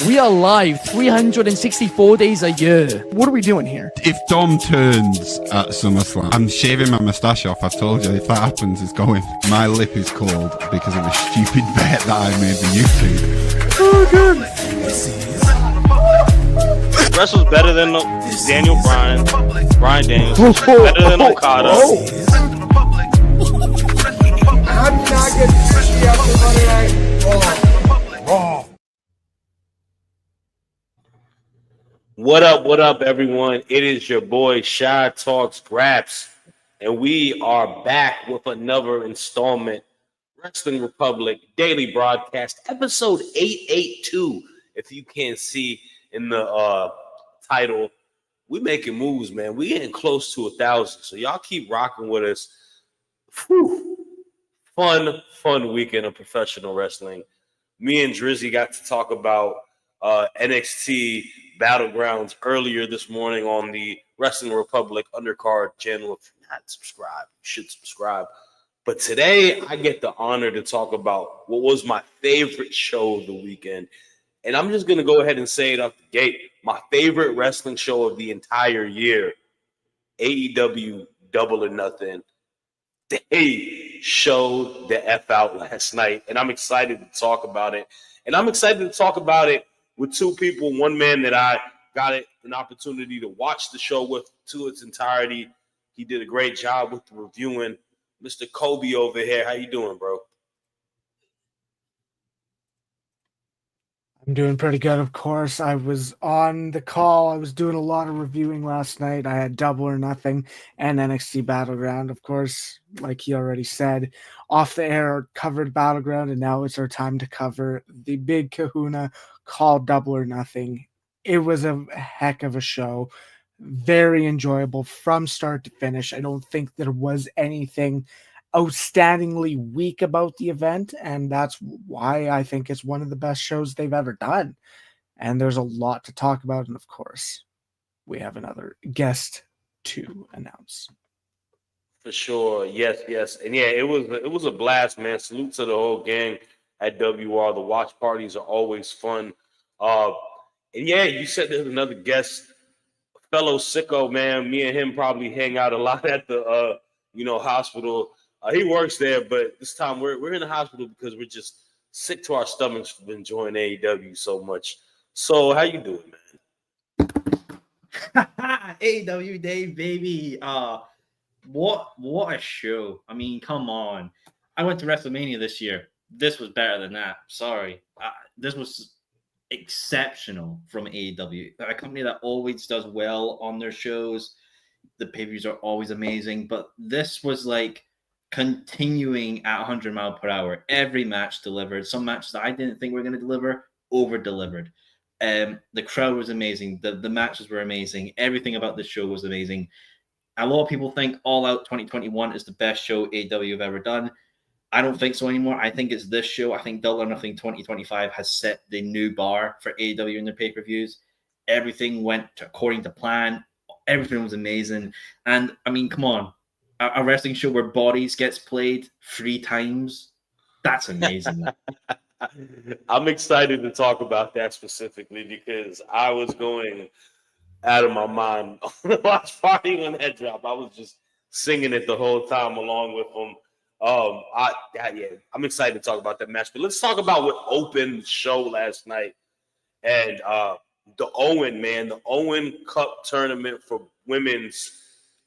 We are live 364 days a year. What are we doing here? If Dom turns at SummerSlam, I'm shaving my moustache off. I've told you, if that happens, it's going. My lip is cold because of a stupid bet that I made with YouTube. Oh, good. Wrestle's better than Daniel Bryan Daniels. Better than Okada. I'm not getting sushi after Monday Night Raw. What up, everyone? It is your boy Shad Talks Graps, and we are back with another installment, Wrestling Republic Daily Broadcast, episode 882. If you can't see in the title, we making moves, man. We getting close to 1,000, so y'all keep rocking with us. Whew. Fun weekend of professional wrestling. Me and Drizzy got to talk about NXT Battlegrounds earlier this morning on the Wrestling Republic Undercard channel. If you're not subscribed, you should subscribe. But today, I get the honor to talk about what was my favorite show of the weekend. And I'm just going to go ahead and say it off the gate. My favorite wrestling show of the entire year, AEW Double or Nothing. They showed the F out last night, and I'm excited to talk about it. And I'm excited to talk about it with two people, one man that I got an opportunity to watch the show with to its entirety. He did a great job with the reviewing. Mr. Coby over here. How you doing, bro? I'm doing pretty good, of course. I was on the call. I was doing a lot of reviewing last night. I had Double or Nothing and NXT Battleground, of course, like he already said. Off the air, covered Battleground, and now it's our time to cover the big kahuna called Double or Nothing. It was a heck of a show. Very enjoyable from start to finish. I don't think there was anything outstandingly weak about the event, and that's why I think it's one of the best shows they've ever done. And there's a lot to talk about, and of course, we have another guest to announce. For sure, yes, and yeah, it was a blast, man. Salute to the whole gang at WR. The watch parties are always fun. And yeah, you said there's another guest, fellow sicko, man. Me and him probably hang out a lot at the hospital. He works there, but this time we're in the hospital because we're just sick to our stomachs from enjoying AEW so much. So how you doing, man? AEW Day, baby. What a show. I mean, come on. I went to WrestleMania this year. This was better than that. Sorry. This was exceptional from AEW. A company that always does well on their shows. The pay-per-views are always amazing, but this was like continuing at 100 miles per hour. Every match delivered. Some matches that I didn't think were going to deliver, over-delivered. The crowd was amazing. The matches were amazing. Everything about the show was amazing. A lot of people think All Out 2021 is the best show AEW have ever done. I don't think so anymore. I think it's this show. I think Double or Nothing 2025 has set the new bar for AEW in their pay-per-views. Everything went according to plan. Everything was amazing. And, I mean, come on. A wrestling show where Bodies gets played 3 times. That's amazing. I'm excited to talk about that specifically because I was going out of my mind on the watch party when that dropped. I was just singing it the whole time along with them. I'm excited to talk about that match. But let's talk about what opened the show last night. And the Owen Cup tournament for women's,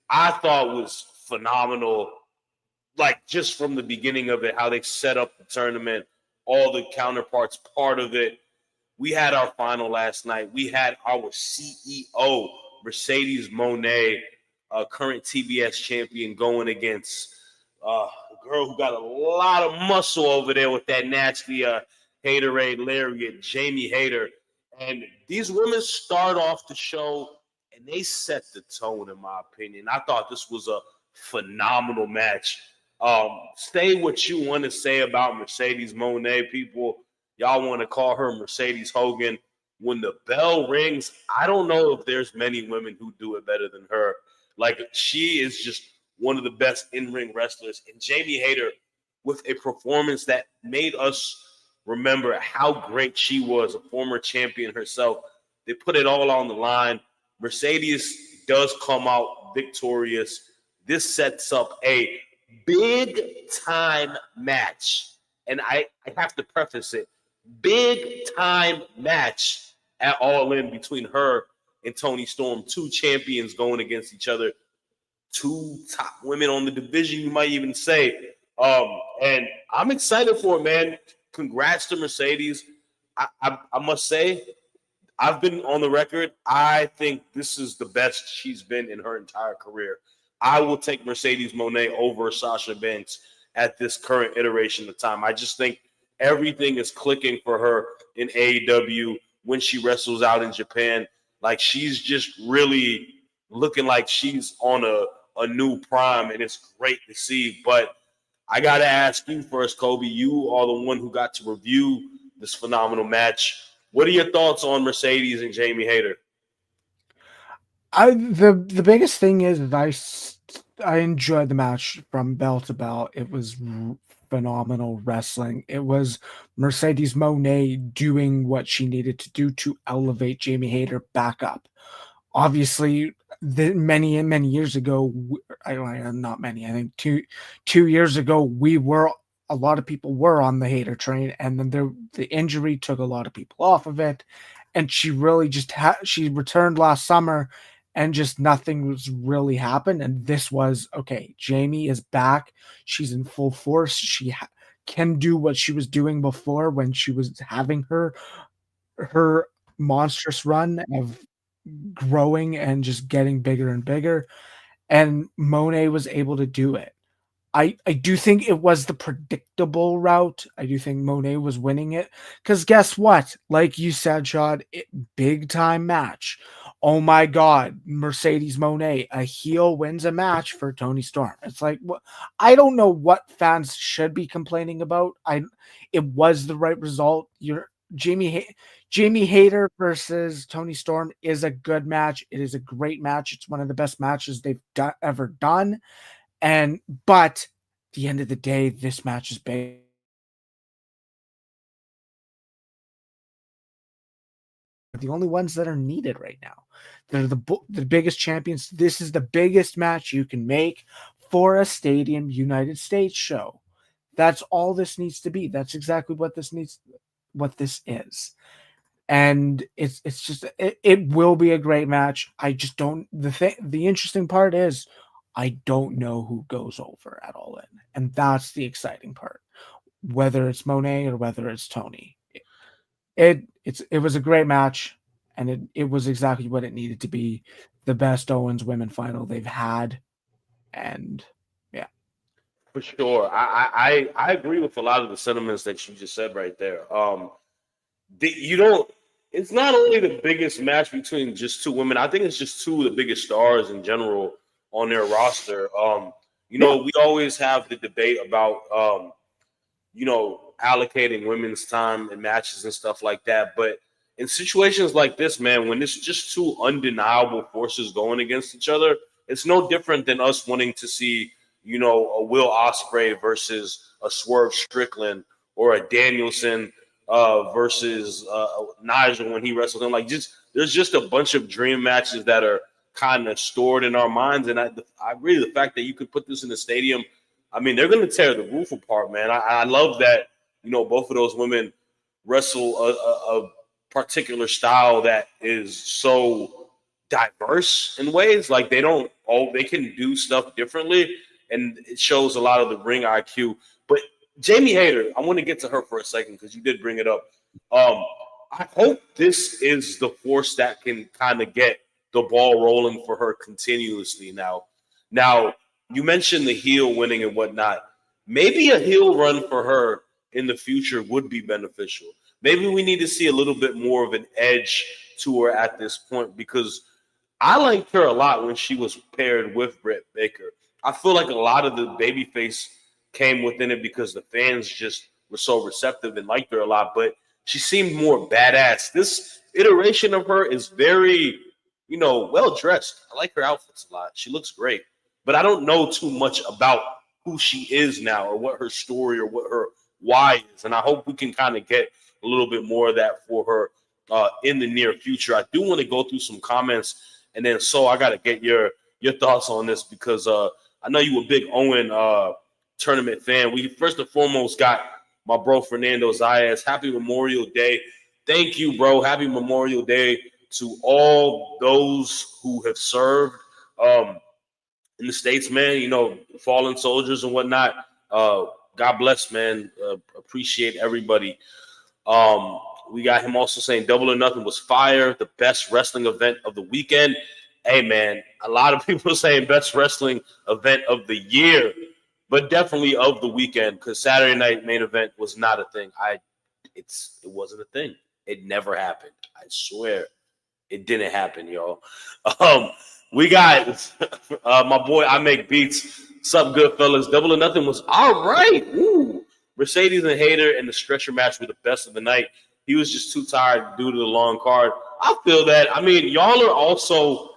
I thought was phenomenal. Like just from the beginning of it, how they set up the tournament, all the counterparts part of it. We had our final last night. We had our CEO, Mercedes Moné, current TBS champion, going against a girl who got a lot of muscle over there with that nasty haterade lariat, Jamie Hayter. And these women start off the show, and they set the tone, in my opinion. I thought this was a phenomenal match. Say what you want to say about Mercedes Moné, people. Y'all want to call her Mercedes Hogan. When the bell rings, I don't know if there's many women who do it better than her. Like, she is just one of the best in-ring wrestlers. And Jamie Hayter, with a performance that made us remember how great she was, a former champion herself. They put it all on the line. Mercedes does come out victorious. This sets up a big time match. And I have to preface it, big time match at All In between her and Toni Storm, two champions going against each other, two top women on the division, you might even say. And I'm excited for it, man. Congrats to Mercedes. I must say, I've been on the record. I think this is the best she's been in her entire career. I will take Mercedes Moné over Sasha Banks at this current iteration of time. I just think everything is clicking for her in AEW when she wrestles out in Japan. Like, she's just really looking like she's on a new prime, and it's great to see. But I got to ask you first, Coby. You are the one who got to review this phenomenal match. What are your thoughts on Mercedes and Jamie Hayter? The biggest thing is I enjoyed the match from bell to bell. It was phenomenal wrestling. It was Mercedes Moné doing what she needed to do to elevate Jamie Hayter back up. Obviously, many years ago, not many, I think two years ago, a lot of people were on the Hayter train, and then the injury took a lot of people off of it, and she really just she returned last summer, and just nothing was really happened. And this was okay. Jamie is back. She's in full force. She can do what she was doing before when she was having her monstrous run of growing and just getting bigger and bigger. And Moné was able to do it. I do think it was the predictable route. I do think Moné was winning it. Because guess what? Like you said, Shad, big time match. Oh my God, Mercedes Moné, a heel wins a match for Toni Storm. It's like, I don't know what fans should be complaining about. It was the right result. Jamie Hayter versus Toni Storm is a good match. It is a great match. It's one of the best matches they've ever done. But at the end of the day, this match is big. The only ones that are needed right now. They're the biggest champions. This is the biggest match you can make for a Stadium United States show. That's all this needs to be. That's exactly what this is. And it's just it will be a great match. I just don't the interesting part is I don't know who goes over at All In, and that's the exciting part. Whether it's Moné or whether it's Toni, it was a great match, and it was exactly what it needed to be. The best Owens women final they've had, and yeah, For sure. I agree with a lot of the sentiments that you just said right there. It's not only the biggest match between just two women. I think it's just two of the biggest stars in general on their roster. We always have the debate about, allocating women's time in matches and stuff like that. But in situations like this, man, when it's just two undeniable forces going against each other, it's no different than us wanting to see, a Will Ospreay versus a Swerve Strickland or a Danielson versus Nigel when he wrestled him. Like, there's just a bunch of dream matches that are kind of stored in our minds. And I really, the fact that you could put this in the stadium, I mean, they're going to tear the roof apart, man. I love that, both of those women wrestle a particular style that is so diverse in ways. Like, they can do stuff differently, and it shows a lot of the ring IQ. But Jamie Hayter, I want to get to her for a second because you did bring it up. I hope this is the force that can kind of get the ball rolling for her continuously now. Now, you mentioned the heel winning and whatnot. Maybe a heel run for her in the future would be beneficial. Maybe we need to see a little bit more of an edge to her at this point, because I liked her a lot when she was paired with Britt Baker. I feel like a lot of the babyface came within it because the fans just were so receptive and liked her a lot, but she seemed more badass. This iteration of her is very, well dressed. I like her outfits a lot. She looks great, but I don't know too much about who she is now or what her story or what her why is. And I hope we can kind of get a little bit more of that for her in the near future. I do want to go through some comments, and then so I got to get your thoughts on this because I know you a big Owen tournament fan. We first and foremost got my bro Fernando Zayas. Happy Memorial Day. Thank you, bro. Happy Memorial Day to all those who have served in the States, man. You know, fallen soldiers and whatnot. God bless, man. Appreciate everybody. We got him also saying Double or Nothing was fire, the best wrestling event of the weekend. Hey, man, a lot of people saying best wrestling event of the year, but definitely of the weekend because Saturday night main event was not a thing. It wasn't a thing. It never happened. I swear it didn't happen, y'all. We got my boy I Make Beats. Sup, good fellas? Double or Nothing was all right. Ooh. Mercedes and Hayter and the stretcher match were the best of the night. He was just too tired due to the long card. I feel that. I mean, y'all are also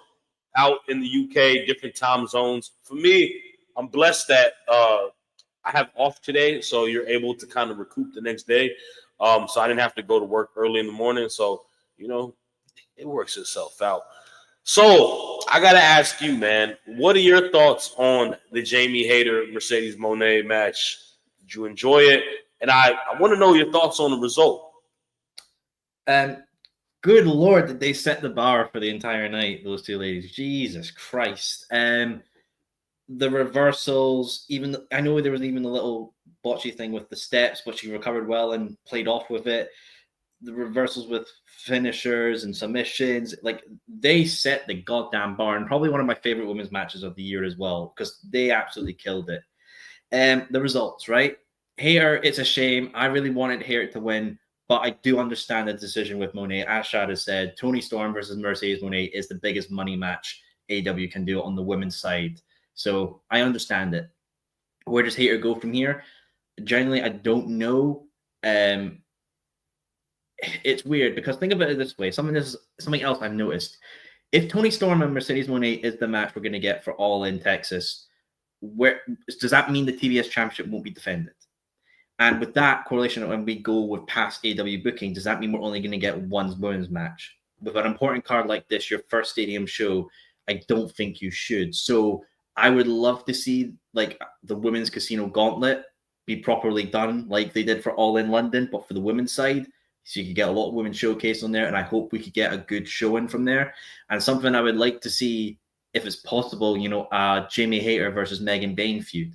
out in the UK, different time zones. For me, I'm blessed that I have off today, so you're able to kind of recoup the next day. So I didn't have to go to work early in the morning. So, you know, it works itself out. So I got to ask you, man, what are your thoughts on the Jamie Hayter Mercedes Moné match? Did you enjoy it? And I want to know your thoughts on the result. Good Lord, did they set the bar for the entire night, those two ladies. Jesus Christ. The reversals, even I know there was even a little botchy thing with the steps, but she recovered well and played off with it. The reversals with finishers and submissions, like they set the goddamn bar, and probably one of my favorite women's matches of the year as well, because they absolutely killed it. The results, right? Hayter, it's a shame. I really wanted Hayter to win, but I do understand the decision with Moné. As Shad has said, Toni Storm versus Mercedes Moné is the biggest money match AEW can do on the women's side. So I understand it. Where does Hayter go from here? Generally, I don't know. It's weird because think about it this way. Something else I've noticed. If Toni Storm and Mercedes Moné is the match we're going to get for All in Texas, where does that mean the TBS Championship won't be defended? And with that correlation, when we go with past AEW booking, does that mean we're only going to get one women's match? With an important card like this, your first stadium show, I don't think you should. So I would love to see like the women's casino gauntlet be properly done like they did for All in London, but for the women's side. So you could get a lot of women showcased on there, and I hope we could get a good showing from there. And something I would like to see, if it's possible, you know, Jamie Hayter versus Megan Bayne feud.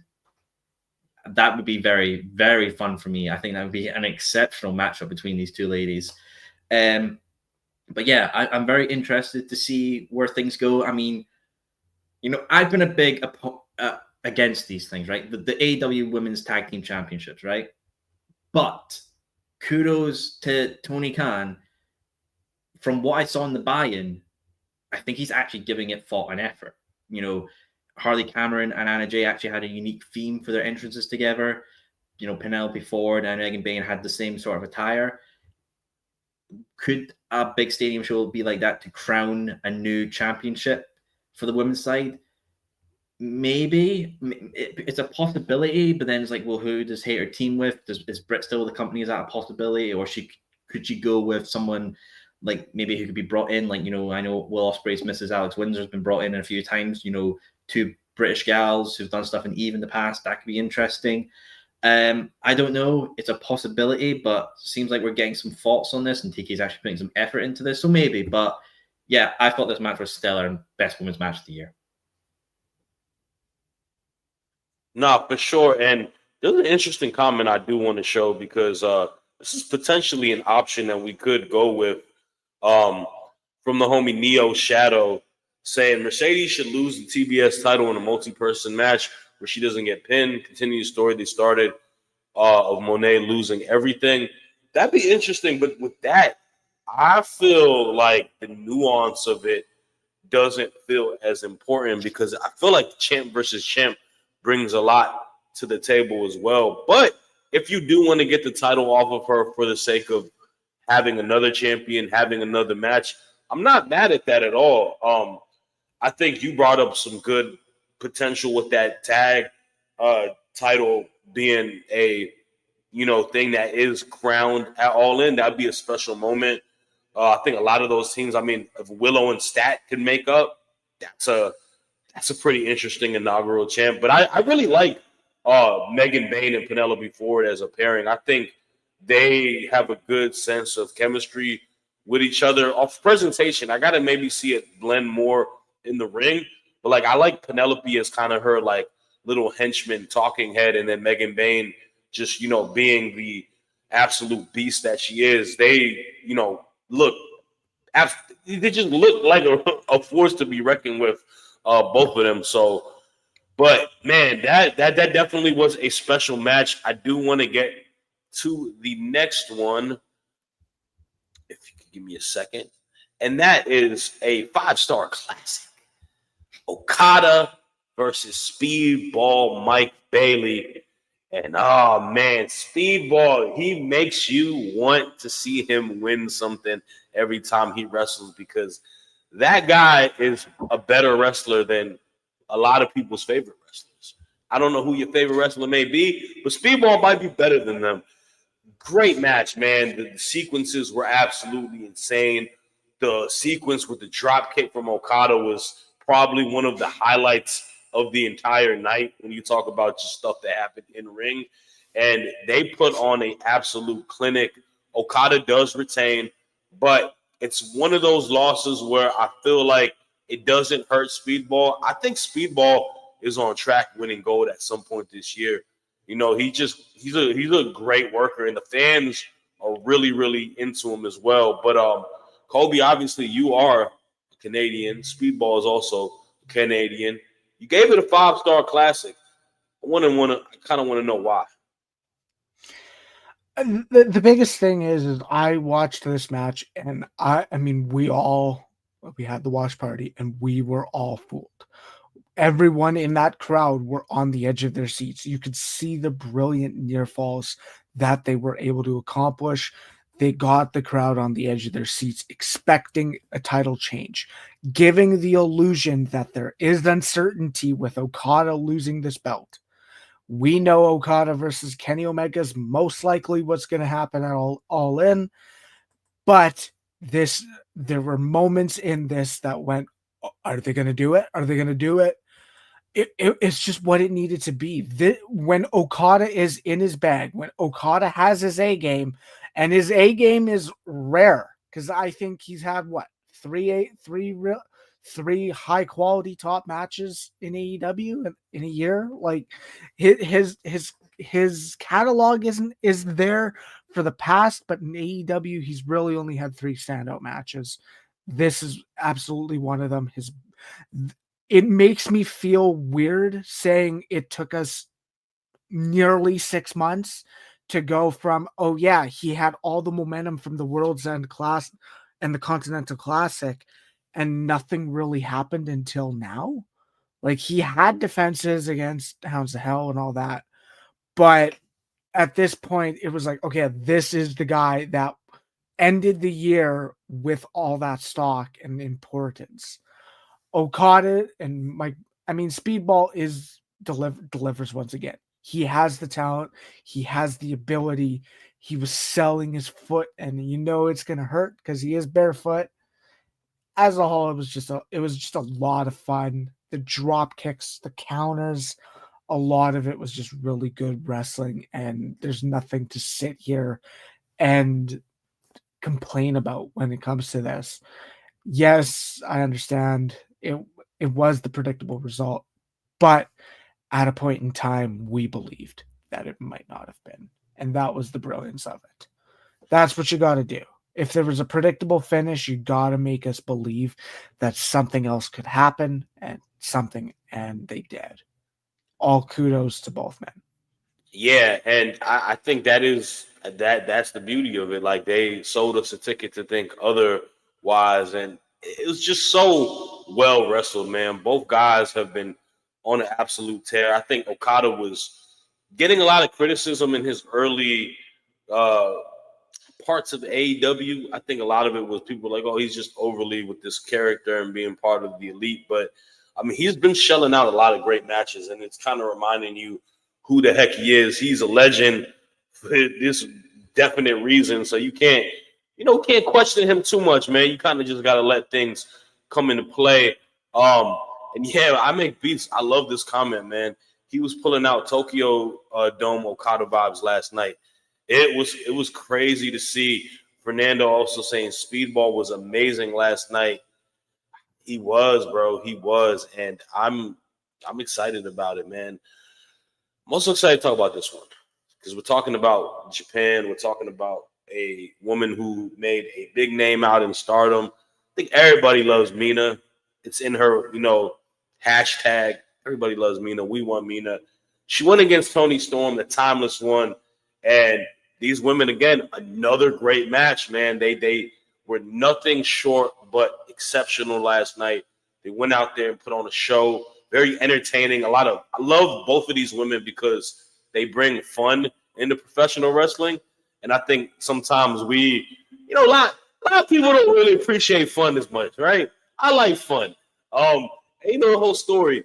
That would be very, very fun for me. I think that would be an exceptional matchup between these two ladies. But yeah, I'm very interested to see where things go. I mean, you know, I've been a big against these things, right? The AEW Women's Tag Team Championships, right? But kudos to Tony Khan. From what I saw in the buy-in, I think he's actually giving it thought and effort. You know, Harley Cameron and Anna Jay actually had a unique theme for their entrances together. You know, Penelope Ford and Megan Bayne had the same sort of attire. Could a big stadium show be like that to crown a new championship for the women's side? Maybe. It's a possibility, but then it's like, well, who does Hayter team with? Is Britt still with the company? Is that a possibility? Or could she go with someone like maybe who could be brought in? Like, you know, I know Will Ospreay's Mrs. Alex Windsor's been brought in a few times, you know, two British gals who've done stuff in Eve in the past. That could be interesting. I don't know. It's a possibility, but seems like we're getting some thoughts on this, and Tiki's actually putting some effort into this. So maybe, but yeah, I thought this match was stellar and best women's match of the year. No, for sure. And there's an interesting comment I do want to show because this is potentially an option that we could go with from the homie Neo Shadow saying Mercedes should lose the TBS title in a multi-person match where she doesn't get pinned. Continue the story they started of Moné losing everything. That'd be interesting. But with that, I feel like the nuance of it doesn't feel as important because I feel like champ versus champ brings a lot to the table as well. But if you do want to get the title off of her for the sake of having another champion, having another match, I'm not mad at that at all. I think you brought up some good potential with that tag title being a thing that is crowned at All In, that'd be a special moment. I think a lot of those teams, if Willow and Stat can make up, that's a pretty interesting inaugural champ. But I really like Megan Bayne and Penelope Ford as a pairing. I think they have a good sense of chemistry with each other. Off presentation, I got to maybe see it blend more in the ring. But I like Penelope as kind of her little henchman, talking head, and then Megan Bayne just being the absolute beast that she is. They look, they just look like a force to be reckoned with, both of them. So, but man, that definitely was a special match. I do want to get to the next one, if you could give me a second, and that is a 5-star classic: Okada versus Speedball Mike Bailey. And oh man, Speedball, he makes you want to see him win something every time he wrestles, because that guy is a better wrestler than a lot of people's favorite wrestlers. I don't know who your favorite wrestler may be, but Speedball might be better than them. Great match, man. The sequences were absolutely insane. The sequence with the drop kick from Okada was probably one of the highlights of the entire night when you talk about just stuff that happened in ring. And they put on an absolute clinic. Okada does retain, but it's one of those losses where I feel like it doesn't hurt Speedball. I think Speedball is on track winning gold at some point this year. He's a great worker, and the fans are really, really into him as well. But Coby, obviously you are Canadian. Speedball is also Canadian. You gave it a 5-star classic. I kind of want to know why. The biggest thing is I watched this match, and we had the watch party, and we were all fooled. Everyone in that crowd were on the edge of their seats. You could see the brilliant near falls that they were able to accomplish. They got the crowd on the edge of their seats, expecting a title change, giving the illusion that there is uncertainty with Okada losing this belt. We know Okada versus Kenny Omega is most likely what's going to happen at all In, but there were moments in this that went, are they going to do it? Are they going to do it? It's just what it needed to be. When Okada is in his bag, when Okada has his A game, and his A game is rare, because I think he's had three high quality top matches in AEW in a year. Like his catalog is there for the past, but in AEW he's really only had 3 standout matches. This is absolutely one of them. It makes me feel weird saying it took us nearly 6 months to go from, oh yeah, he had all the momentum from the World's End Class and the Continental Classic, and nothing really happened until now. Like, he had defenses against Hounds of Hell and all that, but at this point it was like, okay, this is the guy that ended the year with all that stock and importance. Okada and Speedball delivers once again. He has the talent. He has the ability. He was selling his foot, and it's going to hurt because he is barefoot. As a whole, it was just a lot of fun. The drop kicks, the counters, a lot of it was just really good wrestling, and there's nothing to sit here and complain about when it comes to this. Yes, I understand it was the predictable result, but at a point in time, we believed that it might not have been. And that was the brilliance of it. That's what you got to do. If there was a predictable finish, you got to make us believe that something else could happen, and they did. All kudos to both men. Yeah, and I think that's the beauty of it. Like, they sold us a ticket to think otherwise, and it was just so well wrestled, man. Both guys have been on an absolute tear. I think Okada was getting a lot of criticism in his early parts of AEW. I think a lot of it was people like, oh, he's just overly with this character and being part of the elite. But he's been shelling out a lot of great matches, and it's kind of reminding you who the heck he is. He's a legend for this definite reason. So you can't question him too much, man. You kind of just got to let things come into play. And yeah, I make beats. I love this comment, man. He was pulling out Tokyo Dome Okada vibes last night. It was crazy to see. Fernando also saying Speedball was amazing last night. He was, bro. He was, and I'm excited about it, man. I'm also excited to talk about this one because we're talking about Japan. We're talking about a woman who made a big name out in Stardom. I think everybody loves Mina. It's in her, hashtag. Everybody loves Mina. We want Mina. She went against Toni Storm, the timeless one, and these women, again, another great match, man. They were nothing short but exceptional last night. They went out there and put on a show, very entertaining. I love both of these women because they bring fun into professional wrestling, and I think sometimes a lot of people don't really appreciate fun as much, right? I like fun. The whole story.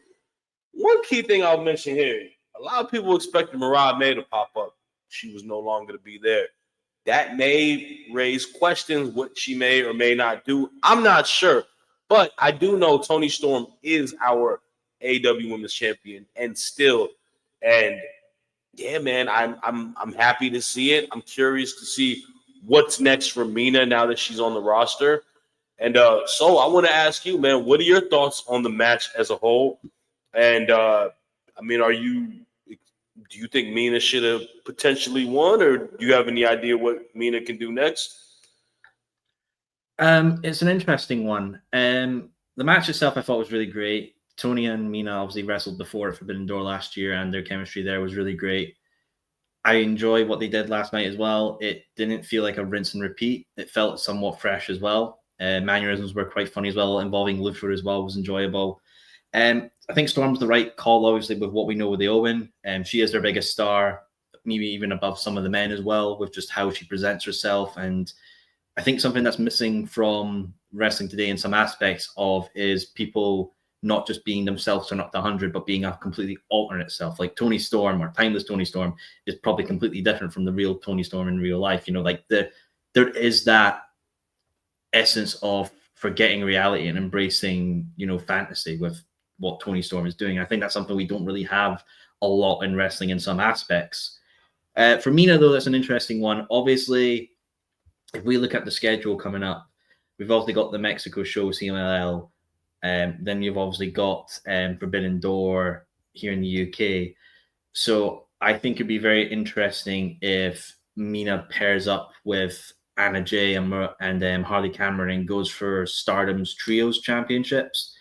One key thing I'll mention here: a lot of people expected Mariah May to pop up. She was no longer to be there. That may raise questions what she may or may not do. I'm not sure. But I do know Toni Storm is our AEW Women's Champion and still. And yeah, man, I'm happy to see it. I'm curious to see what's next for Mina now that she's on the roster. And so I want to ask you, man, what are your thoughts on the match as a whole? And do you think Mina should have potentially won, or do you have any idea what Mina can do next? It's an interesting one. The match itself I thought was really great. Tony and Mina obviously wrestled before at Forbidden Door last year, and their chemistry there was really great. I enjoy what they did last night as well. It didn't feel like a rinse and repeat. It felt somewhat fresh as well. Mannerisms were quite funny as well. Involving Luther as well was enjoyable. I think Storm's the right call, obviously, with what we know with the Owen. She is their biggest star, maybe even above some of the men as well, with just how she presents herself. And I think something that's missing from wrestling today in some aspects of is people not just being themselves turn up to 100, but being a completely alternate self. Like Toni Storm or Timeless Toni Storm is probably completely different from the real Toni Storm in real life. There is that essence of forgetting reality and embracing, fantasy with what Toni Storm is doing. I think that's something we don't really have a lot in wrestling in some aspects. For Mina, though, that's an interesting one. Obviously, if we look at the schedule coming up, we've obviously got the Mexico show, CMLL. Then you've obviously got Forbidden Door here in the UK. So I think it'd be very interesting if Mina pairs up with Anna Jay and Harley Cameron and goes for Stardom's Trios Championships.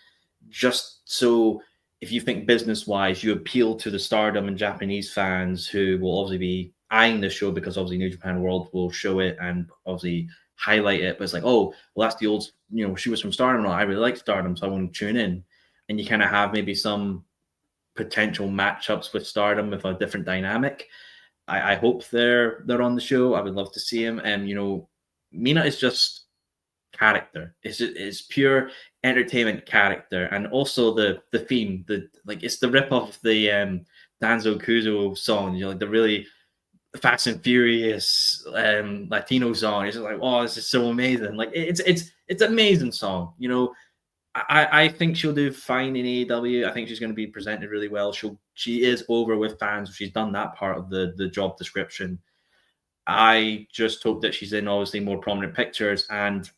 Just so if you think business-wise, you appeal to the Stardom and Japanese fans who will obviously be eyeing the show because obviously New Japan World will show it and obviously highlight it. But it's like, oh, well, that's the old, she was from Stardom. I really like Stardom, so I want to tune in. And you kind of have maybe some potential matchups with Stardom with a different dynamic. I hope they're on the show. I would love to see him. And, Mina is just character. It's pure entertainment character, and also the theme, it's the rip off the Danzo Kuzo song, the really Fast and Furious Latino song. It's just like, oh, this is so amazing. It's an amazing song. I think she'll do fine in AEW. I think she's going to be presented really well. She is over with fans. She's done that part of the job description. I just hope that she's in obviously more prominent pictures, and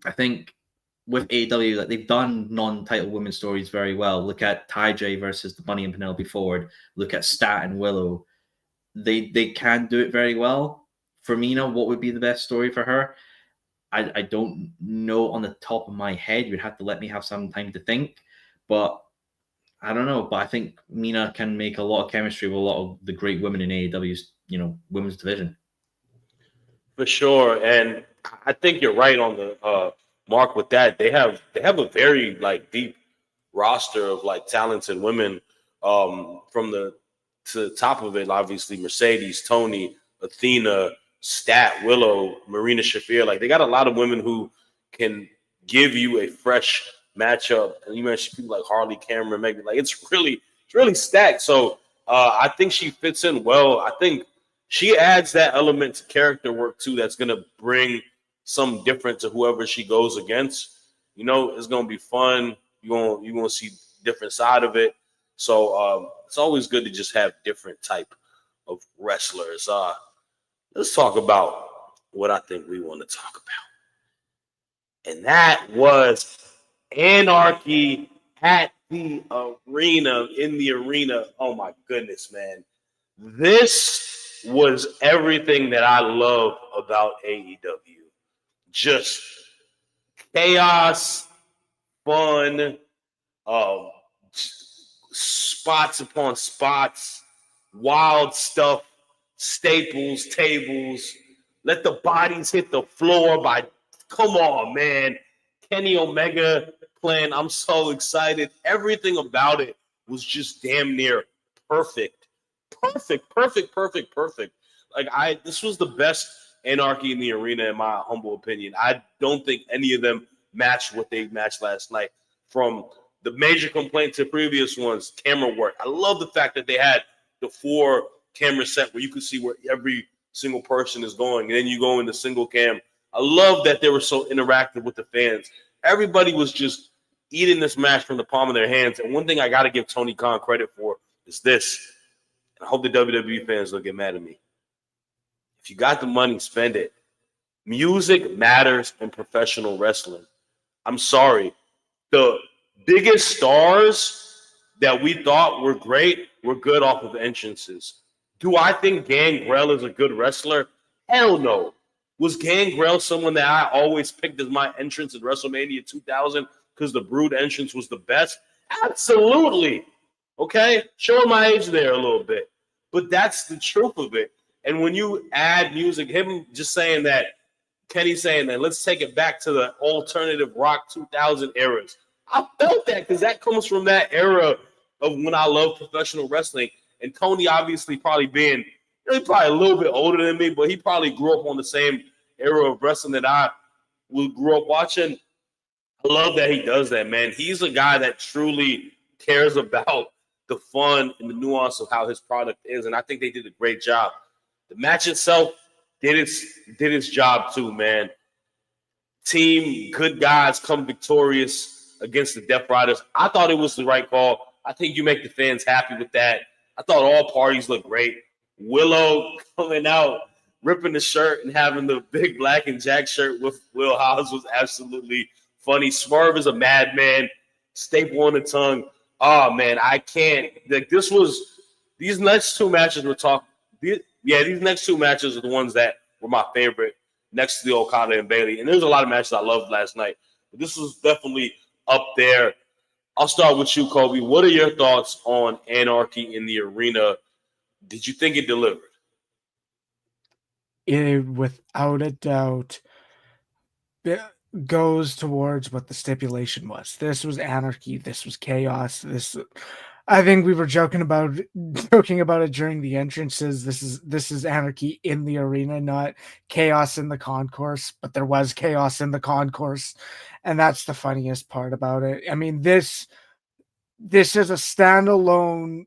I think with AEW, they've done non-title women's stories very well. Look at Ty J versus the Bunny and Penelope Ford. Look at Stat and Willow. They can do it very well. For Mina, what would be the best story for her? I don't know on the top of my head. You'd have to let me have some time to think. But I don't know. But I think Mina can make a lot of chemistry with a lot of the great women in AEW's, women's division. For sure. And I think you're right on the mark with that. They have a very deep roster of talented women from the to the top of it. Obviously, Mercedes, Tony, Athena, Stat, Willow, Marina Shafir. They got a lot of women who can give you a fresh matchup. And you mentioned people like Harley Cameron, maybe it's really stacked. So I think she fits in well. I think she adds that element to character work too. That's gonna bring some different to whoever she goes against. You know, it's gonna be fun. You're gonna see different side of it. So it's always good to just have different type of wrestlers. Let's talk about what I think we want to talk about, and that was Anarchy at the arena, in the arena. Oh my goodness, man. This was everything that I love about AEW. Just chaos, fun, um, spots upon spots, wild stuff, staples, tables. Let the bodies hit the floor by, come on, man. Kenny Omega playing. I'm so excited. Everything about it was just damn near perfect. Perfect. This was the best Anarchy in the arena, in my humble opinion. I don't think any of them matched what they matched last night. From the major complaint to previous ones, camera work. I love the fact that they had the 4 camera set where you could see where every single person is going, and then you go into single cam. I love that they were so interactive with the fans. Everybody was just eating this match from the palm of their hands. And one thing I got to give Tony Khan credit for is this. And I hope the WWE fans don't get mad at me. If you got the money, spend it. Music matters in professional wrestling. I'm sorry. The biggest stars that we thought were great were good off of entrances. Do I think Gangrel is a good wrestler? Hell no. Was Gangrel someone that I always picked as my entrance at WrestleMania 2000 because the Brood entrance was the best? Absolutely. Okay? Showing my age there a little bit. But that's the truth of it. And when you add music, him just saying that, Kenny saying that, let's take it back to the alternative rock 2000 eras. I felt that because that comes from that era of when I love professional wrestling. And Tony obviously probably being probably a little bit older than me, but he probably grew up on the same era of wrestling that I grew up watching. I love that he does that, man. He's a guy that truly cares about the fun and the nuance of how his product is, and I think they did a great job. The match itself did its job too, man. Team good guys come victorious against the Death Riders. I thought it was the right call. I think you make the fans happy with that. I thought all parties looked great. Willow coming out, ripping the shirt and having the big black and Jack shirt with Will Hobbs was absolutely funny. Swerve is a madman, staple on the tongue. Oh man, I can't. Like these next 2 matches we're talking. These next 2 matches are the ones that were my favorite, next to the Okada and Bailey. And there's a lot of matches I loved last night, but this was definitely up there. I'll start with you, Coby. What are your thoughts on Anarchy in the arena? Did you think it delivered? It, without a doubt, it goes towards what the stipulation was. This was anarchy. This was chaos. I think we were joking about it during the entrances. This is anarchy in the arena, not chaos in the concourse. But there was chaos in the concourse, and that's the funniest part about it. I mean, this is a standalone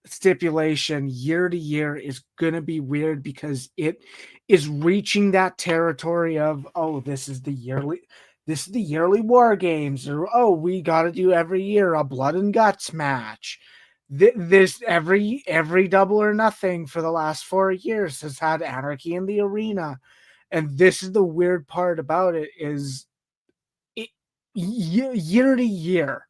stipulation. Year to year is gonna be weird because it is reaching that territory of, oh, this is the yearly war games, or oh, we got to do every year a blood and guts match. This every Double or Nothing for the last 4 years has had anarchy in the arena, and this is the weird part about it is year to year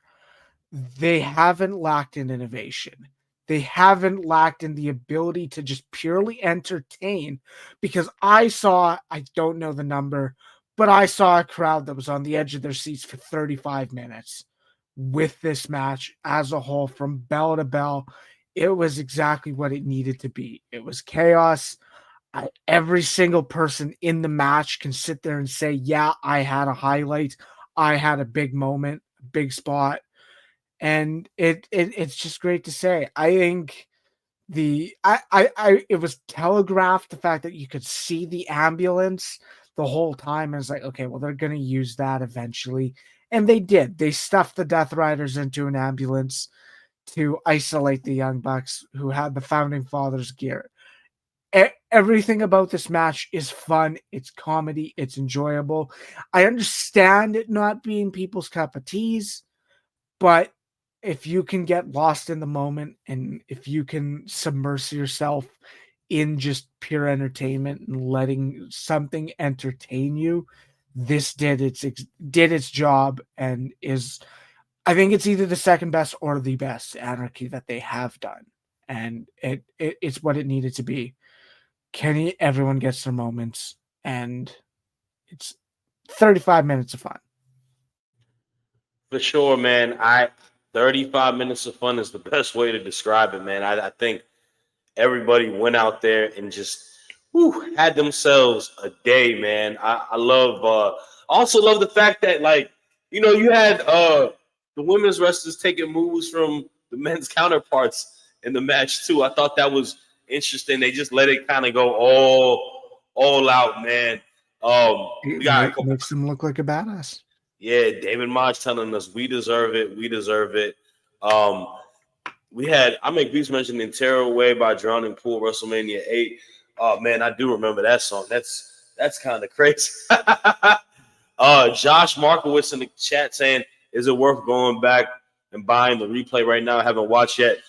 they haven't lacked in innovation. They haven't lacked in the ability to just purely entertain, because I don't know the number, but I saw a crowd that was on the edge of their seats for 35 minutes with this match as a whole, from bell to bell. It was exactly what it needed to be. It was chaos. Every single person in the match can sit there and say, yeah, I had a highlight. I had a big moment, a big spot. And it's just great to say. I think it was telegraphed, the fact that you could see the ambulance the whole time. I was like, okay, well, they're going to use that eventually. And they did. They stuffed the Death Riders into an ambulance to isolate the Young Bucks, who had the Founding Fathers gear. everything about this match is fun. It's comedy. It's enjoyable. I understand it not being people's cup of teas, but if you can get lost in the moment and if you can submerge yourself in just pure entertainment and letting something entertain you, this did its job and is, I think it's either the second best or the best Anarchy that they have done, and it's what it needed to be. Everyone gets their moments, and it's 35 minutes of fun. For sure, man. 35 minutes of fun is the best way to describe it, man. I think everybody went out there and just had themselves a day, man. I also love the fact that, like, you had the women's wrestlers taking moves from the men's counterparts in the match too. I thought that was interesting. They just let it kind of go all out, man. It makes them look like a badass. Yeah, David Maj telling us we deserve it. We deserve it. We had I Make Beats mentioning Tear Away by Drowning Pool, WrestleMania 8. Oh man, I do remember that song. That's kind of crazy. Josh Markowitz in the chat saying, is it worth going back and buying the replay right now? I haven't watched yet.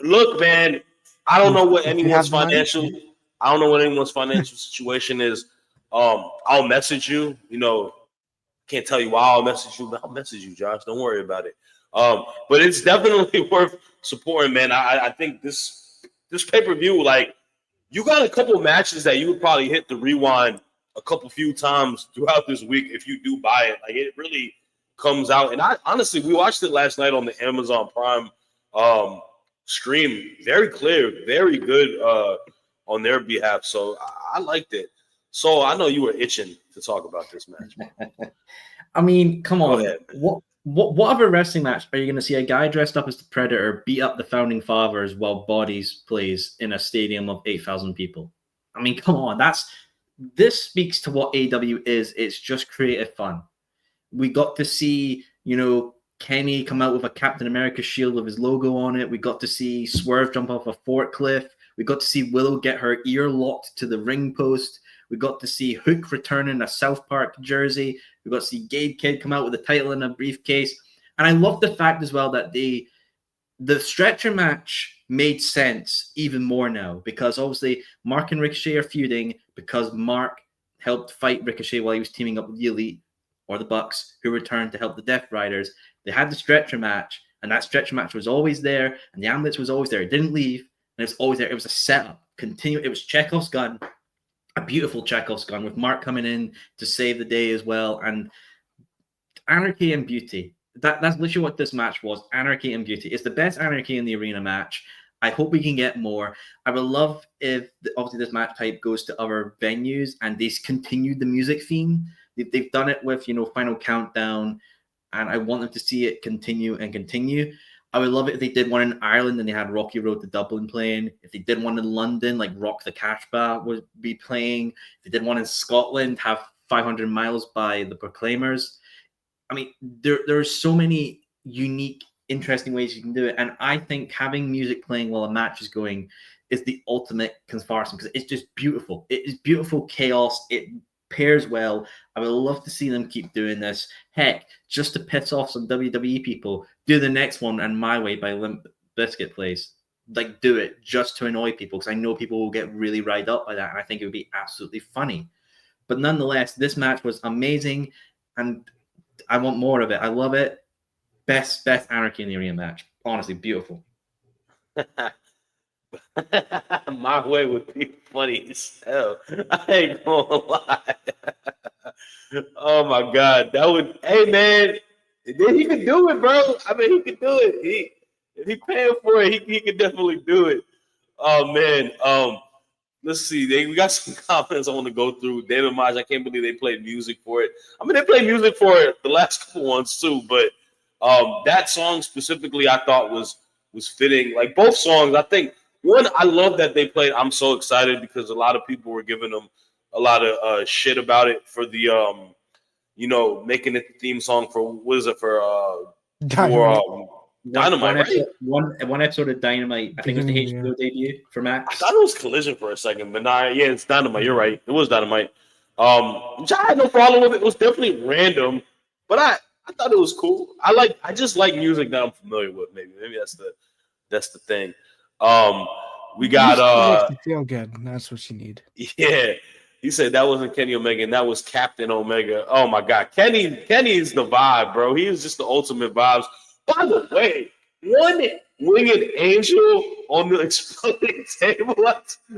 Look, man, I don't know what anyone's financial situation is. I'll message you. Can't tell you why I'll message you, but I'll message you, Josh. Don't worry about it. But it's definitely worth supporting, man. I think this pay-per-view, like, you got a couple matches that you would probably hit the rewind a few times throughout this week if you do buy it. Like, it really comes out. And honestly, we watched it last night on the Amazon Prime stream. Very clear, very good on their behalf. So I liked it. So I know you were itching to talk about this match. I mean, come on. What other wrestling match are you going to see a guy dressed up as the Predator beat up the Founding Fathers while Bodies plays in a stadium of 8,000 people? I mean, come on. This speaks to what AEW is. It's just creative fun. We got to see, Kenny come out with a Captain America shield with his logo on it. We got to see Swerve jump off a forklift. We got to see Willow get her ear locked to the ring post. We got to see Hook return in a South Park jersey. We got to see Gabe Kidd come out with a title in a briefcase. And I love the fact as well that the stretcher match made sense even more now, because obviously Mark and Ricochet are feuding because Mark helped fight Ricochet while he was teaming up with the Elite, or the Bucks, who returned to help the Death Riders. They had the stretcher match, and that stretcher match was always there, and the ambulance was always there. It didn't leave, and it was always there. It was a setup. It was Chekhov's gun. A beautiful Chekhov's gun with Mark coming in to save the day as well. And anarchy and beauty. That's literally what this match was. Anarchy and beauty. It's the best Anarchy in the Arena match. I hope we can get more. I would love if, obviously, this match type goes to other venues and they continue the music theme. They've done it with, Final Countdown, and I want them to see it continue and continue. I would love it if they did one in Ireland and they had Rocky Road to Dublin playing. If they did one in London, like Rock the Casbah would be playing. If they did one in Scotland, have 500 Miles by the Proclaimers. I mean, there are so many unique, interesting ways you can do it. And I think having music playing while a match is going is the ultimate comparison, because it's just beautiful. It is beautiful chaos. It pairs well. I would love to see them keep doing this. Heck, just to piss off some WWE people, do the next one and My Way by Limp Bizkit plays. Like, do it just to annoy people, because I know people will get really riled up by that, and I think it would be absolutely funny. But nonetheless, this match was amazing, and I want more of it. I love it. Best Anarchy in the Arena match. Honestly, beautiful. My Way would be funny as hell. I ain't gonna lie. Oh my God, that would. Hey man, he can do it, bro. I mean, he can do it. If he paying for it, he can definitely do it. Oh man. Let's see. We got some comments I want to go through. David Maj, I can't believe they played music for it. I mean, they played music for it the last couple ones too, but that song specifically I thought was fitting. Like, both songs, I think. One, I love that they played I'm So Excited, because a lot of people were giving them a lot of shit about it for the making it the theme song for, what is it, for Dynamite, right? One episode of Dynamite. I think it was the HBO debut for I Max. thought it was Collision for a second, but nah, yeah, it's Dynamite. You're right. It was Dynamite. Which I had no problem with. It was definitely random, but I thought it was cool. I just like music that I'm familiar with. Maybe that's the thing. We got Music makes you feel good. And that's what you need. yeah. He said that wasn't Kenny Omega, and that was Captain Omega. Oh my God, Kenny is the vibe, bro. He is just the ultimate vibes. By the way, one winged angel on the exploding table.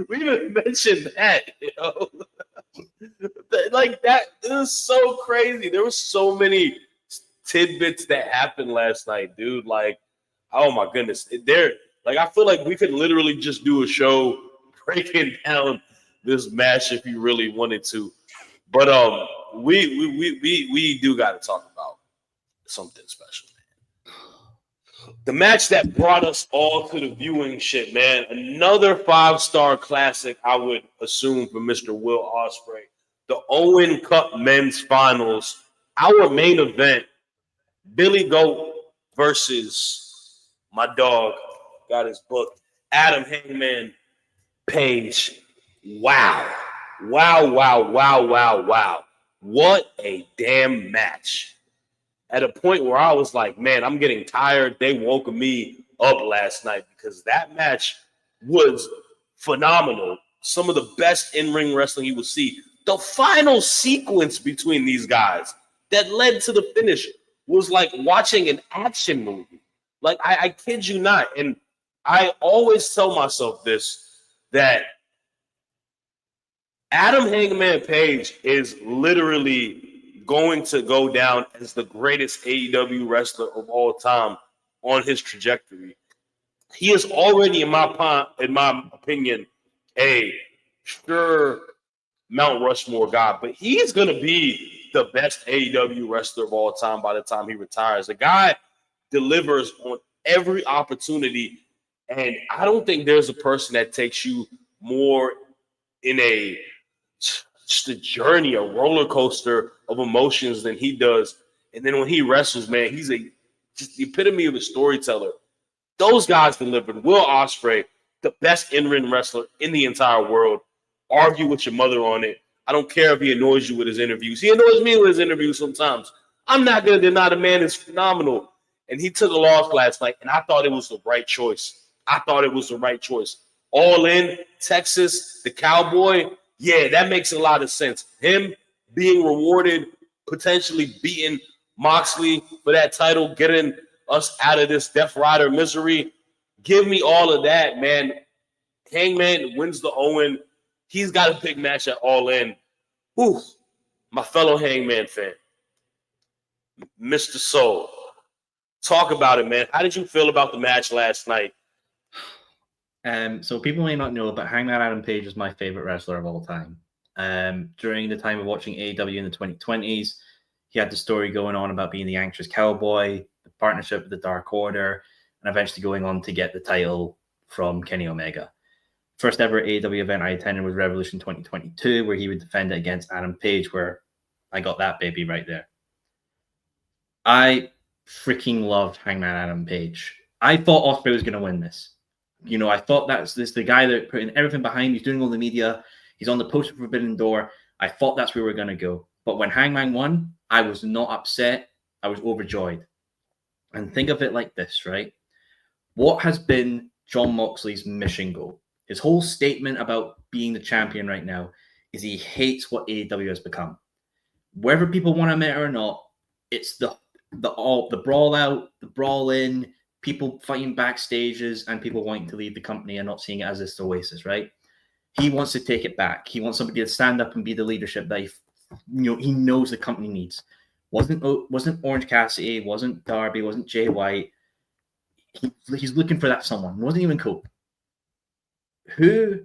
We even mentioned that, you know. Like that is so crazy. There were so many tidbits that happened last night, dude. Like, oh my goodness. I feel like we could literally just do a show breaking down this match if you really wanted to. But we do got to talk about something special, man. The match that brought us all to the viewing shit, man. Another 5-star classic, I would assume, for Mr. Will Ospreay. The Owen Cup Men's Finals. Our main event, Billy Goat versus my dog, got his book, Adam Hangman Page. Wow. What a damn match. At a point where I was like, man, I'm getting tired. They woke me up last night because that match was phenomenal. Some of the best in-ring wrestling you will see. The final sequence between these guys that led to the finish was like watching an action movie. Like, I kid you not. And I always tell myself this, that Adam Hangman Page is literally going to go down as the greatest AEW wrestler of all time on his trajectory. He is already, in my opinion, a sure Mount Rushmore guy, but he's going to be the best AEW wrestler of all time by the time he retires. The guy delivers on every opportunity, and I don't think there's a person that takes you more in just a journey, a roller coaster of emotions than he does. And then when he wrestles, man, he's just the epitome of a storyteller. Those guys delivered. Will Ospreay, the best in-ring wrestler in the entire world. Argue with your mother on it. I don't care if he annoys you with his interviews. He annoys me with his interviews sometimes. I'm not going to deny the man is phenomenal. And he took a loss last night, and I thought it was the right choice. All in, Texas, the Cowboy, yeah, that makes a lot of sense. Him being rewarded, potentially beating Moxley for that title, getting us out of this Death Rider misery. Give me all of that, man. Hangman wins the Owen. He's got a big match at All In. Whew, my fellow Hangman fan, Mr. Soul, talk about it, man. How did you feel about the match last night? So people may not know, but Hangman Adam Page is my favorite wrestler of all time. During the time of watching AEW in the 2020s, he had the story going on about being the anxious cowboy, the partnership with the Dark Order, and eventually going on to get the title from Kenny Omega. First ever AEW event I attended was Revolution 2022, where he would defend it against Adam Page, where I got that baby right there. I freaking loved Hangman Adam Page. I thought Ospreay was going to win this. You know, I thought that's the guy that put in everything behind. He's doing all the media. He's on the post of Forbidden Door. I thought that's where we were going to go. But when Hangman won, I was not upset. I was overjoyed. And think of it like this, right? What has been Jon Moxley's mission goal? His whole statement about being the champion right now is he hates what AEW has become. Whether people want to admit it or not, it's the brawl out, the brawl in, people fighting backstages, and people wanting to leave the company and not seeing it as this oasis, right? He wants to take it back. He wants somebody to stand up and be the leadership that he knows the company needs. Wasn't Orange Cassidy, wasn't Darby, wasn't Jay White. He's looking for that someone. It wasn't even Cool. Who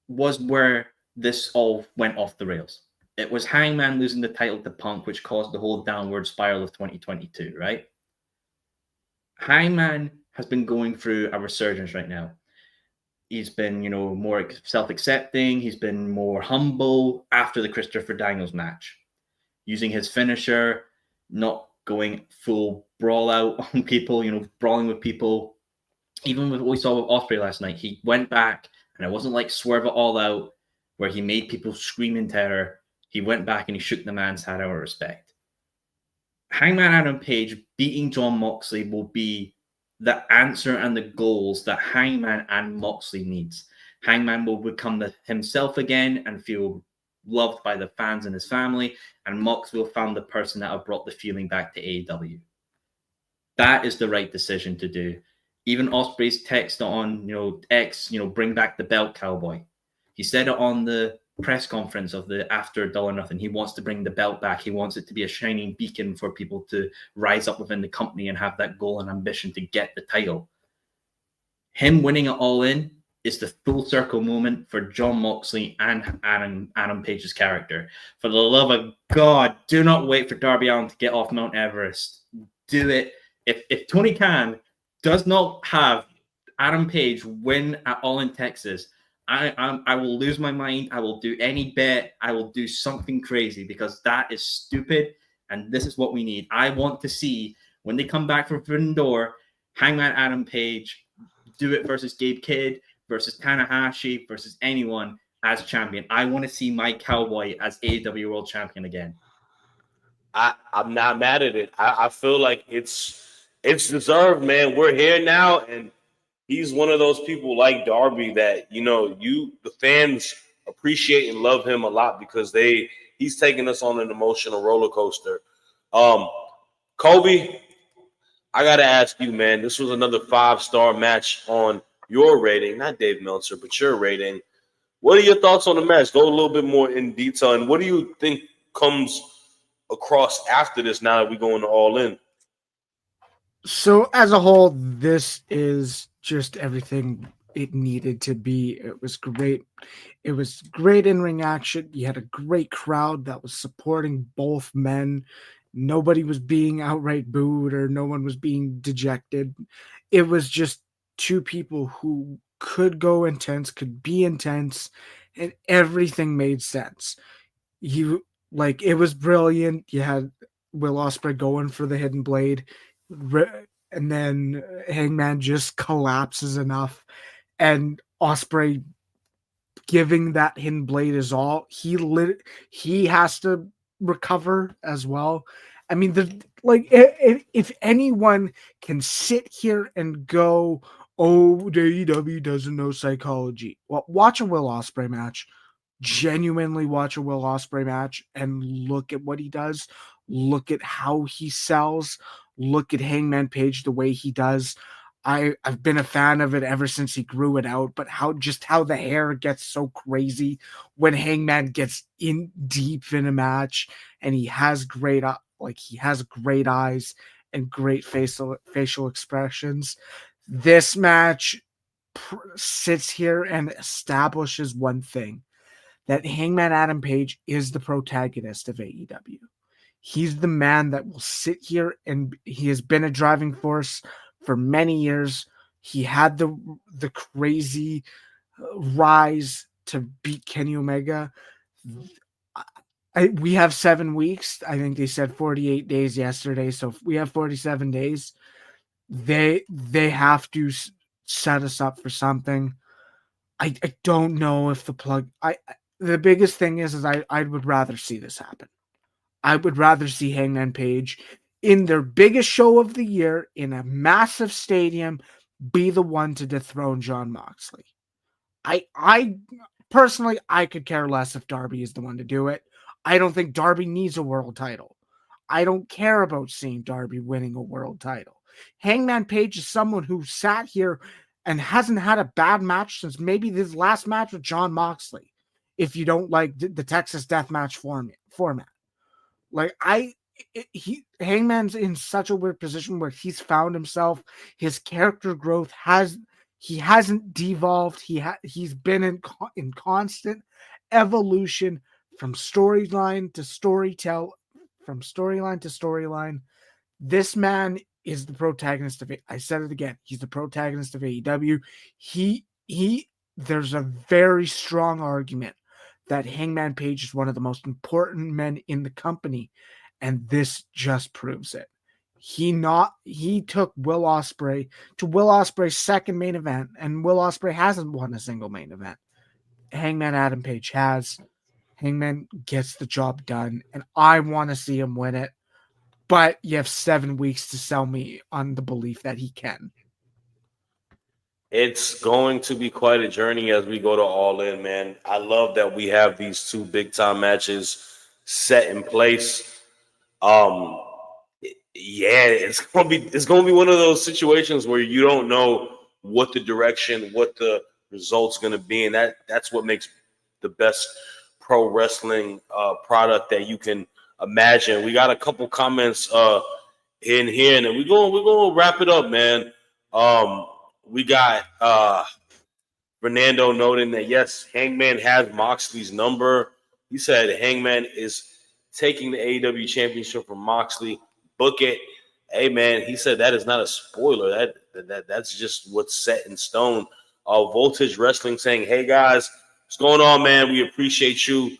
was where this all went off the rails? It was Hangman losing the title to Punk, which caused the whole downward spiral of 2022, right? Hangman has been going through a resurgence right now. He's been, more self-accepting. He's been more humble after the Christopher Daniels match, using his finisher, not going full brawl out on people, brawling with people. Even with what we saw with Ospreay last night, he went back, and it wasn't like Swerve It All Out, where he made people scream in terror. He went back and he shook the man's hand out of respect. Hangman Adam Page beating Jon Moxley will be the answer and the goals that Hangman and Moxley needs. Hangman will become himself again and feel loved by the fans and his family, and Moxley will find the person that have brought the feeling back to AEW. That is the right decision to do. Even Ospreay's text on X, bring back the belt, cowboy. He said it on the press conference of the after Double or Nothing. He wants to bring the belt back. He wants it to be a shining beacon for people to rise up within the company and have that goal and ambition to get the title. Him winning it all in is the full circle moment for Jon Moxley and Adam Page's character. For the love of God, do not wait for Darby Allin to get off Mount Everest. Do it. If Tony Khan does not have Adam Page win at All in Texas, I will lose my mind. I will do any bet. I will do something crazy, because that is stupid, and this is what we need. I want to see, when they come back from Forbidden Door, Hangman Adam Page do it versus Gabe Kidd, versus Tanahashi, versus anyone as champion. I want to see my cowboy as AEW World Champion again. I'm not mad at it. I feel like it's deserved, man. We're here now, and he's one of those people like Darby that, the fans appreciate and love him a lot, because he's taking us on an emotional roller coaster. Coby, I got to ask you, man, this was another 5-star match on your rating, not Dave Meltzer, but your rating. What are your thoughts on the match? Go a little bit more in detail. And what do you think comes across after this now that we're going to All In? So as a whole, this is just everything it needed to be. It was great. It was great in-ring action. You had a great crowd that was supporting both men. Nobody was being outright booed, or no one was being dejected. It was just two people who could go intense, could be intense, and everything made sense. It was brilliant. You had Will Ospreay going for the hidden blade, and then Hangman just collapses enough, and Ospreay giving that hidden blade is all. He has to recover as well. I mean, if anyone can sit here and go, "Oh, AEW doesn't know psychology," well, watch a Will Ospreay match. Genuinely watch a Will Ospreay match and look at what he does. Look at how he sells. Look at Hangman Page the way he does. I've been a fan of it ever since he grew it out, but how the hair gets so crazy when Hangman gets in deep in a match, and he has great eyes and great facial expressions. This match sits here and establishes one thing, that Hangman Adam Page is the protagonist of AEW. He's the man that will sit here, and he has been a driving force for many years. He had the crazy rise to beat Kenny Omega. We have 7 weeks. I think they said 48 days yesterday, so we have 47 days. They have to set us up for something. I don't know if the biggest thing is I would rather see this happen. I would rather see Hangman Page in their biggest show of the year in a massive stadium be the one to dethrone Jon Moxley. I personally, I could care less if Darby is the one to do it. I don't think Darby needs a world title. I don't care about seeing Darby winning a world title. Hangman Page is someone who sat here and hasn't had a bad match since maybe his last match with Jon Moxley, if you don't like the Texas Deathmatch format. Hangman's in such a weird position where he's found himself. His character growth hasn't devolved. He's been in constant evolution from storyline to storyline. This man is the protagonist of it. I said it again. He's the protagonist of AEW. There's a very strong argument that Hangman Page is one of the most important men in the company, and this just proves it. He took Will Ospreay to Will Ospreay's second main event, and Will Ospreay hasn't won a single main event. Hangman Adam Page has. Hangman gets the job done, and I want to see him win it. But you have 7 weeks to sell me on the belief that he can. It's going to be quite a journey as we go to All In, man. I love that we have these two big time matches set in place. Yeah, it's gonna be one of those situations where you don't know what the direction, what the result's gonna be, and that's what makes the best pro wrestling product that you can imagine. We got a couple comments in here, and then we're gonna wrap it up, man. We got Fernando noting that yes, Hangman has Moxley's number. He said Hangman is taking the AEW championship from Moxley. Book it. Hey man, he said that is not a spoiler. That's just what's set in stone. Voltage Wrestling saying, "Hey guys, what's going on, man? We appreciate you."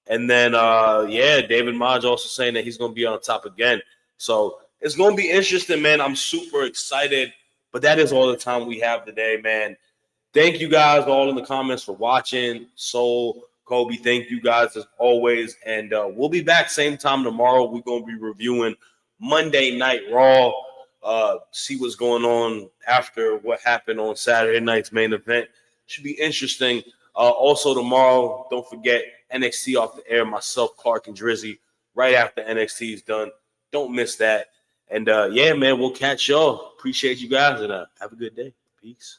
And then David Modge also saying that he's gonna be on top again. So it's gonna be interesting, man. I'm super excited. But that is all the time we have today, man. Thank you guys all in the comments for watching. Soul, Coby, thank you guys as always. And we'll be back same time tomorrow. We're going to be reviewing Monday Night Raw. See what's going on after what happened on Saturday night's main event. Should be interesting. Also tomorrow, don't forget NXT off the air. Myself, Clark, and Drizzy right after NXT is done. Don't miss that. And man, we'll catch y'all. Appreciate you guys, and have a good day. Peace.